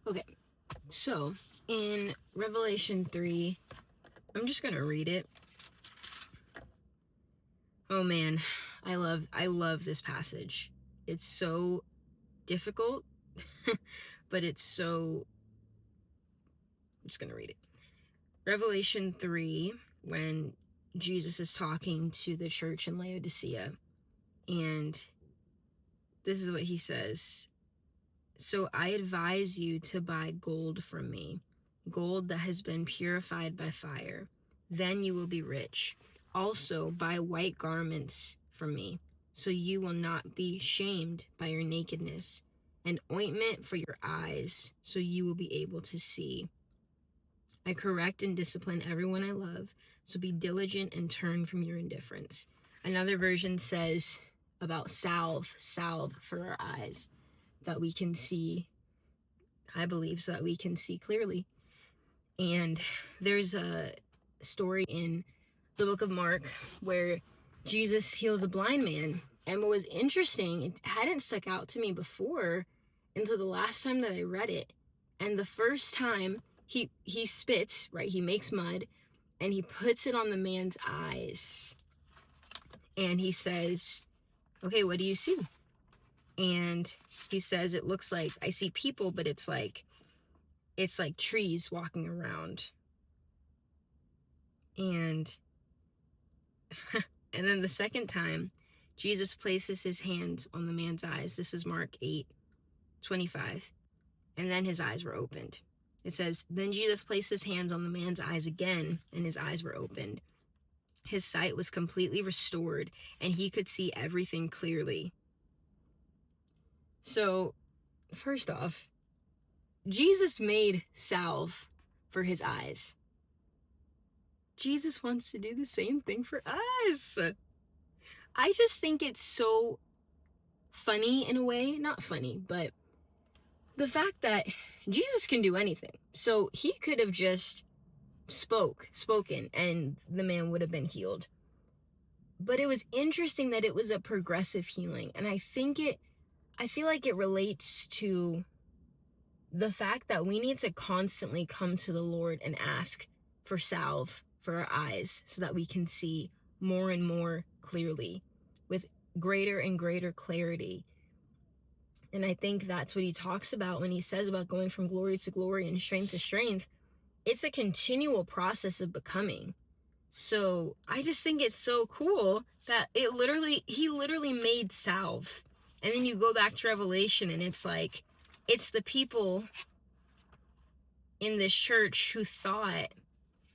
Okay, so in Revelation 3, I'm just gonna read it. Oh man, I love this passage. It's so difficult, but I'm just gonna read it. Revelation 3, when Jesus is talking to the church in Laodicea, and this is what he says. So I advise you to buy gold from me, gold that has been purified by fire. Then you will be rich. Also buy white garments from me, so you will not be shamed by your nakedness, and ointment for your eyes, so you will be able to see. I correct and discipline everyone I love, so be diligent and turn from your indifference. Another version says about salve for our eyes, that we can see, I believe, so that we can see clearly. And there's a story in the book of Mark where Jesus heals a blind man. And what was interesting, it hadn't stuck out to me before until the last time that I read it. And the first time he spits, right? He makes mud and he puts it on the man's eyes. And he says, okay, what do you see? And he says, it looks like I see people, but it's like trees walking around. And and then the second time, Jesus places his hands on the man's eyes. This is Mark 8:25. And then his eyes were opened. It says, then Jesus placed his hands on the man's eyes again, and his eyes were opened. His sight was completely restored, and he could see everything clearly. So, first off, Jesus made salve for his eyes. Jesus wants to do the same thing for us. I just think it's so funny in a way. Not funny, but the fact that Jesus can do anything. So he could have just spoken, and the man would have been healed. But it was interesting that it was a progressive healing. And I feel like it relates to the fact that we need to constantly come to the Lord and ask for salve for our eyes so that we can see more and more clearly with greater and greater clarity. And I think that's what he talks about when he says about going from glory to glory and strength to strength. It's a continual process of becoming. So I just think it's so cool that he literally made salve. And then you go back to Revelation and it's like, it's the people in this church who thought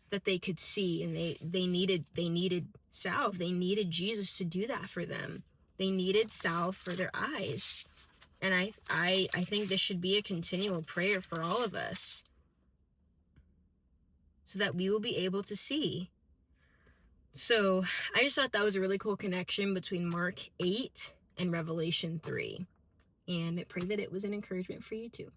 that they could see, and they needed salve. They needed Jesus to do that for them. They needed salve for their eyes. And I think this should be a continual prayer for all of us, so that we will be able to see. So I just thought that was a really cool connection between Mark 8 and Revelation 3. And I pray that it was an encouragement for you too.